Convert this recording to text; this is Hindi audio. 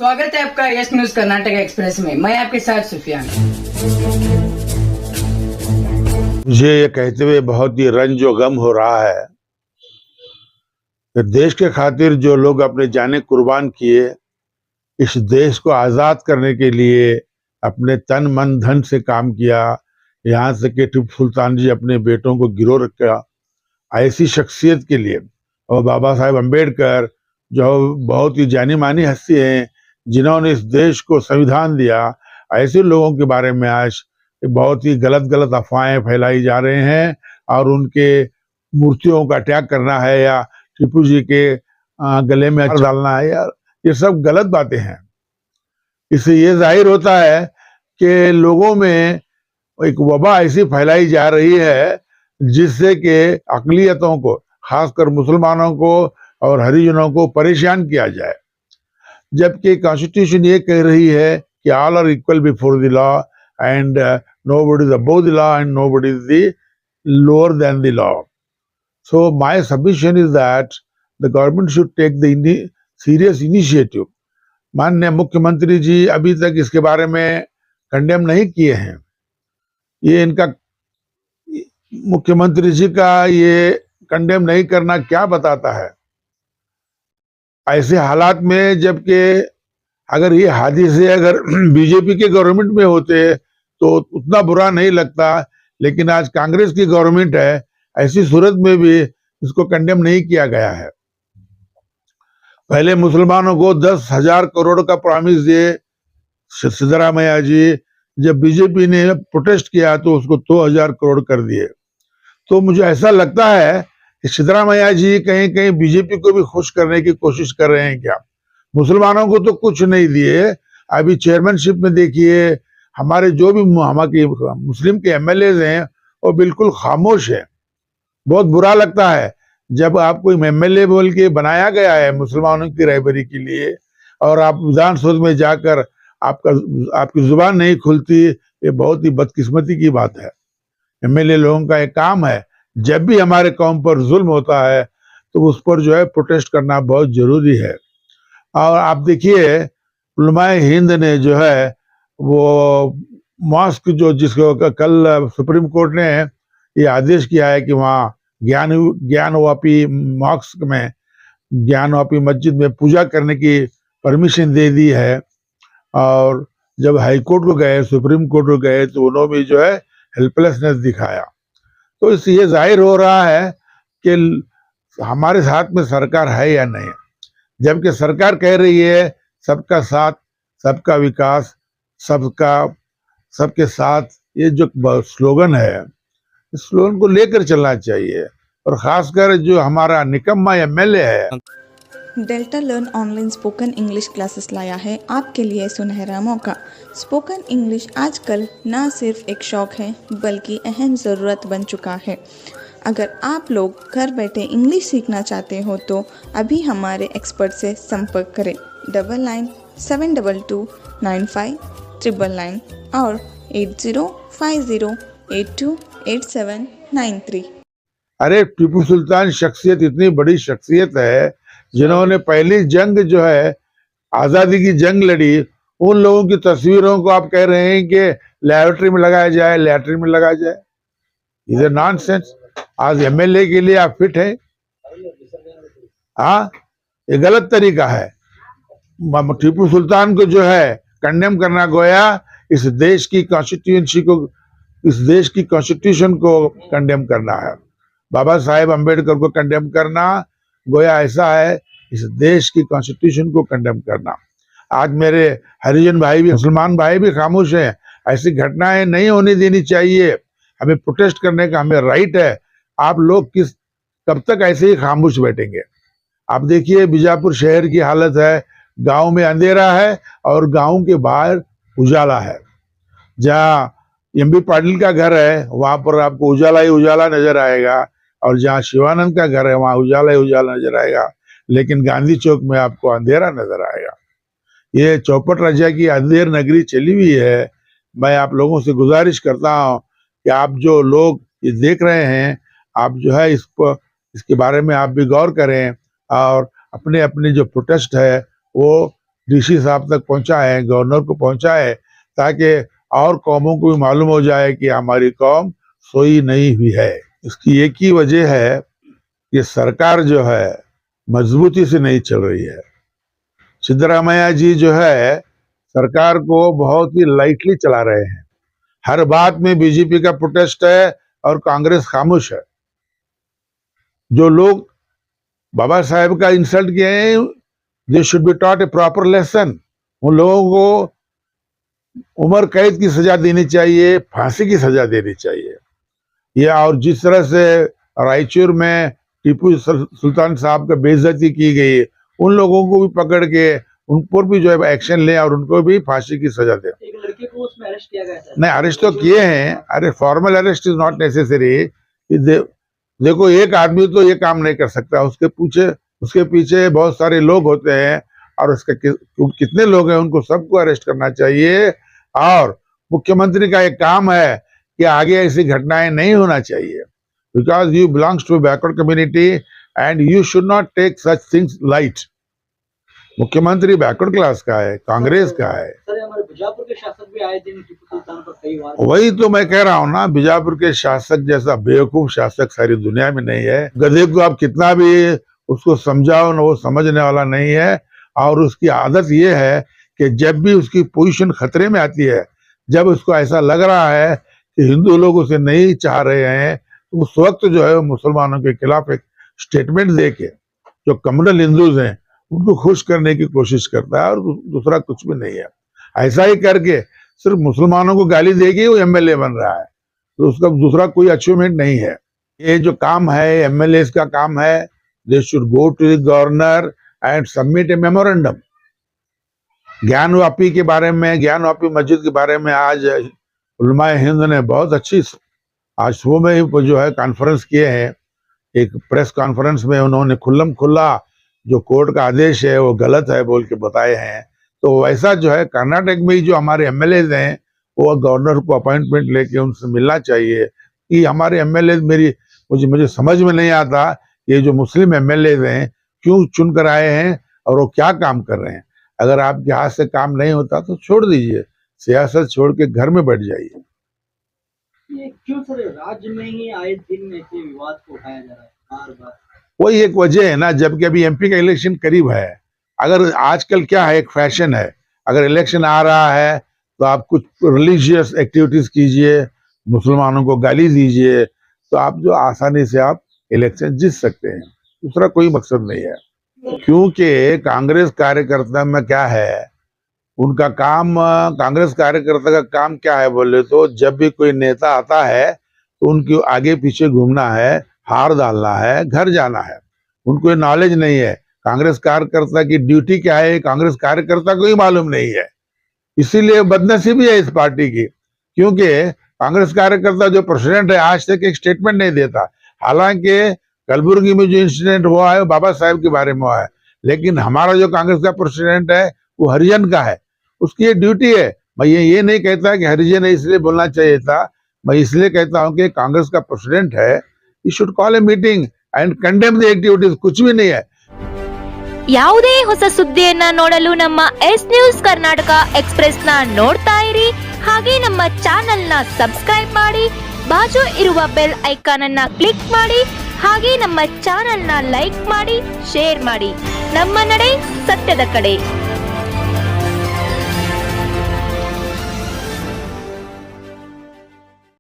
स्वागत है आपका यस न्यूज कर्नाटक एक्सप्रेस में। मैं आपके साथ सुफियान। मुझे ये कहते हुए बहुत ही रंज और गम हो रहा है कि देश के खातिर जो लोग अपने जाने कुर्बान किए, इस देश को आजाद करने के लिए अपने तन मन धन से काम किया। यहाँ से कि टिप्पू सुल्तान जी अपने बेटों को गिरोह रखा, ऐसी शख्सियत के लिए। और बाबा साहेब अम्बेडकर जो बहुत ही जानी मानी हस्ती हैं, जिन्होंने इस देश को संविधान दिया, ऐसे लोगों के बारे में आज बहुत ही गलत गलत अफवाहें फैलाई जा रहे हैं और उनके मूर्तियों का त्याग करना है या टिप्पू जी के गले में अचार डालना है, यार ये सब गलत बातें हैं। इससे ये जाहिर होता है कि लोगों में एक वबा ऐसी फैलाई जा रही है जिससे कि अक़लियतों को, खासकर मुसलमानों को और हरिजनों को परेशान किया जाए, जबकि कॉन्स्टिट्यूशन ये कह रही है कि all are equal before the law and nobody is above the law and nobody is the lower than the law. So my submission is that the government should take the serious initiative. माननीय मुख्यमंत्री जी अभी तक इसके बारे में कंडेम नहीं किए हैं। ये इनका मुख्यमंत्री जी का ये कंडेम नहीं करना क्या बताता है? ऐसे हालात में, जबकि अगर ये हादिसे अगर बीजेपी के गवर्नमेंट में होते तो उतना बुरा नहीं लगता, लेकिन आज कांग्रेस की गवर्नमेंट है, ऐसी सूरत में भी इसको कंडेम नहीं किया गया है। पहले मुसलमानों को 10,000 करोड़ का प्रॉमिस दिए सिद्धरामैया जी, जब बीजेपी ने प्रोटेस्ट किया तो उसको 2,000 करोड़ कर दिए। तो मुझे ऐसा लगता है कि सिद्धरामैया जी कहीं कहीं बीजेपी को भी खुश करने की कोशिश कर रहे हैं क्या? मुसलमानों को तो कुछ नहीं दिए। अभी चेयरमैनशिप में देखिए, हमारे जो भी हमारे मुस्लिम के एमएलएज हैं वो बिल्कुल खामोश है। बहुत बुरा लगता है जब आपको एमएलए बोल के बनाया गया है मुसलमानों की रहबरी के लिए और आप विधानसभा में जाकर आपकी जुबान नहीं खुलती। ये बहुत ही बदकिस्मती की बात है। एमएलए लोगों का एक काम है, जब भी हमारे कौम पर जुल्म होता है तो उस पर जो है प्रोटेस्ट करना बहुत जरूरी है। और आप देखिए, उलमाए हिंद ने जो है वो मॉस्क जिसको कल सुप्रीम कोर्ट ने ये आदेश किया है कि वहाँ ज्ञानवापी मॉस्क में, ज्ञानवापी मस्जिद में पूजा करने की परमिशन दे दी है। और जब हाई कोर्ट को गए, सुप्रीम कोर्ट को गए, तो उन्होंने भी जो है हेल्पलेसनेस दिखाया। तो इससे ये जाहिर हो रहा है कि हमारे साथ में सरकार है या नहीं, जबकि सरकार कह रही है सबका साथ, सबका विकास, सबके साथ। ये जो स्लोगन है, इस स्लोगन को लेकर चलना चाहिए। और खासकर जो हमारा निकम्मा एमएलए है। Delta learn online spoken English classes लाया है आपके लिए सुनहरा मौका। स्पोकन इंग्लिश आजकल ना सिर्फ एक शौक है बल्कि अहम ज़रूरत बन चुका है। अगर आप लोग घर बैठे इंग्लिश सीखना चाहते हो तो अभी हमारे एक्सपर्ट से संपर्क करें 9972295999 और 8050828793। अरे टिप्पू सुल्तान शख्सियत इतनी बड़ी शख्सियत है जिन्होंने पहली जंग जो है आजादी की जंग लड़ी। उन लोगों की तस्वीरों को आप कह रहे हैं कि लैबोरेटरी में लगाया जाए, लैट्रिन में लगाया जाए। इधर नॉनसेंस। आज एमएलए के लिए आप फिट है? हाँ, ये गलत तरीका है। टिप्पू सुल्तान को जो है कंडेम करना, गोया इस देश की कॉन्स्टिट्यूशन को कंडेम करना है। बाबा साहेब अम्बेडकर को कंडेम करना गोया ऐसा है इस देश की कॉन्स्टिट्यूशन को कंडेम करना। आज मेरे हरिजन भाई भी, मुसलमान भाई भी खामोश हैं। ऐसी घटनाएं नहीं होनी देनी चाहिए। हमें प्रोटेस्ट करने का हमें राइट है। आप लोग कब तक ऐसे ही खामोश बैठेंगे? आप देखिए बीजापुर शहर की हालत है। गांव में अंधेरा है और गांव के बाहर उजाला है। जहाँ एमबी पाटिल का घर है वहां पर आपको उजाला ही उजाला नजर आएगा, और जहाँ शिवानंद का घर है वहां उजाला ही उजाला नजर आएगा, लेकिन गांधी चौक में आपको अंधेरा नजर आएगा। ये चौपट राजा की अंधेर नगरी चली हुई है। मैं आप लोगों से गुजारिश करता हूँ कि आप जो लोग ये देख रहे हैं, आप जो है इसके बारे में आप भी गौर करें और अपने अपने जो प्रोटेस्ट है वो डीसी साहब तक पहुंचाएं, गवर्नर को पहुंचाएं, ताकि और कौमों को भी मालूम हो जाए कि हमारी कौम सोई नहीं हुई है। इसकी एक ही वजह है कि सरकार जो है मजबूती से नहीं चल रही है। सिद्धरामैया जी जो है सरकार को बहुत ही लाइटली चला रहे हैं। हर बात में बीजेपी का प्रोटेस्ट है और कांग्रेस खामोश है। जो लोग बाबा साहेब का इंसल्ट किए हैं, they should be taught A proper lesson. उन लोगों को उम्र कैद की सजा देनी चाहिए, फांसी की सजा देनी चाहिए। यह और जिस तरह से रायचूर में टीपू सुल्तान साहब का बेइज्जती की गई, उन लोगों को भी पकड़ के उन पर भी जो है एक्शन ले और उनको भी फांसी की सजा दे। एक लड़के को उसमें अरेस्ट किया गया था। नहीं, अरेस्ट तो किए हैं। अरे formal arrest is not necessary. देखो, एक आदमी तो ये काम नहीं कर सकता, उसके पीछे बहुत सारे लोग होते हैं और उसके कितने लोग हैं, उनको सबको अरेस्ट करना चाहिए। और मुख्यमंत्री का एक काम है कि आगे ऐसी घटनाएं नहीं होना चाहिए, because you belongs to backward community and you should not take such things light. मुख्यमंत्री बैकवर्ड क्लास का है, कांग्रेस का है। सर, हमारे बीजापुर के शासक भी आए दिन टीपू सुल्तान पर कई बार। वही तो मैं कह रहा हूँ ना, बीजापुर के शासक जैसा बेवकूफ शासक सारी दुनिया में नहीं है। गधे को आप कितना भी उसको समझाओ ना, वो समझने वाला नहीं है। और उसकी आदत ये है कि जब भी उसकी पोजीशन खतरे में आती है, जब उसको ऐसा लग रहा है कि हिंदू लोग उसे नहीं चाह रहे हैं, तो उस वक्त जो है मुसलमानों के खिलाफ एक स्टेटमेंट दे के जो कम्युनल हिंदूज हैं उनको खुश करने की कोशिश करता है, और दूसरा कुछ भी नहीं है। ऐसा ही करके सिर्फ मुसलमानों को गाली देके वो एमएलए बन रहा है, तो उसका दूसरा कोई अचीवमेंट नहीं है। ये जो काम है एमएलए का काम है, they should go to the governor and submit a memorandum. Gyanvapi के बारे में, ज्ञानवापी मस्जिद के बारे में आज उलमाए हिंद ने बहुत अच्छी, आज सुबह में ही जो है कॉन्फ्रेंस किए हैं। एक प्रेस कॉन्फ्रेंस में उन्होंने खुल्लम खुल्ला जो कोर्ट का आदेश है वो गलत है बोल के बताए हैं। तो वैसा जो है कर्नाटक में ही जो हमारे एमएलए हैं, वो गवर्नर को अपॉइंटमेंट लेके उनसे मिलना चाहिए कि हमारे एमएलए मुझे समझ में नहीं आता, ये जो मुस्लिम एमएलए हैं क्यों चुन कर आए हैं और वो क्या काम कर रहे हैं। अगर आपके हाथ से काम नहीं होता तो छोड़ दीजिए, सियासत छोड़ के घर में बैठ जाइए। ये क्यों सर राज्य में ही आए दिन ऐसे विवाद को उठाया जा रहा है बार बार? वही एक वजह है ना, जबकि अभी एमपी का इलेक्शन करीब है। अगर आजकल क्या है, एक फैशन है, अगर इलेक्शन आ रहा है तो आप कुछ रिलीजियस एक्टिविटीज कीजिए, मुसलमानों को गाली दीजिए, तो आप जो आसानी से आप इलेक्शन जीत सकते हैं। दूसरा कोई मकसद नहीं है। क्योंकि कांग्रेस कार्यकर्ता में क्या है, उनका काम, कांग्रेस कार्यकर्ता का काम क्या है बोले तो, जब भी कोई नेता आता है तो उनके आगे पीछे घूमना है, हार डालना है, घर जाना है। उनको ये नॉलेज नहीं है कांग्रेस कार्यकर्ता की ड्यूटी क्या है, कांग्रेस कार्यकर्ता को ही मालूम नहीं है। इसीलिए बदनसीबी है इस पार्टी की, क्योंकि कांग्रेस कार्यकर्ता जो प्रेसिडेंट है आज तक एक स्टेटमेंट नहीं देता। हालांकि कलबुर्गी में जो इंसिडेंट हुआ है वो बाबा साहेब के बारे में हुआ है, लेकिन हमारा जो कांग्रेस का प्रेसिडेंट है वो हरिजन का है, उसकी ये ड्यूटी है। मैं ये नहीं कहता कि हरिजन है इसलिए बोलना चाहिए था, मैं इसलिए कहता हूँ कि कांग्रेस का प्रेसिडेंट है, he should call a meeting and condemn the activities. कुछ भी नहीं है। ಯಾವುದೇ ಹೊಸ ಸುದ್ದಿಯನ್ನ ನೋಡಲು ನಮ್ಮ ಎಸ್ ನ್ಯೂಸ್ ಕರ್ನಾಟಕ ಎಕ್ಸ್‌ಪ್ರೆಸ್ ನ ನೋಡ್ತಾ ಇರಿ, ಹಾಗೆ ನಮ್ಮ ಚಾನೆಲ್ ನ ಸಬ್ಸ್ಕ್ರೈಬ್ ಮಾಡಿ, ಬಾಜು ಇರುವ ಬೆಲ್ ಐಕಾನ್ ಅನ್ನ ಕ್ಲಿಕ್ ಮಾಡಿ, ಹಾಗೆ ನಮ್ಮ ಚಾನೆಲ್ ನ ಲೈಕ್ ಮಾಡಿ, ಶೇರ್ ಮಾಡಿ. ನಮ್ಮ ನಡೆ ಸತ್ಯದ ಕಡೆ.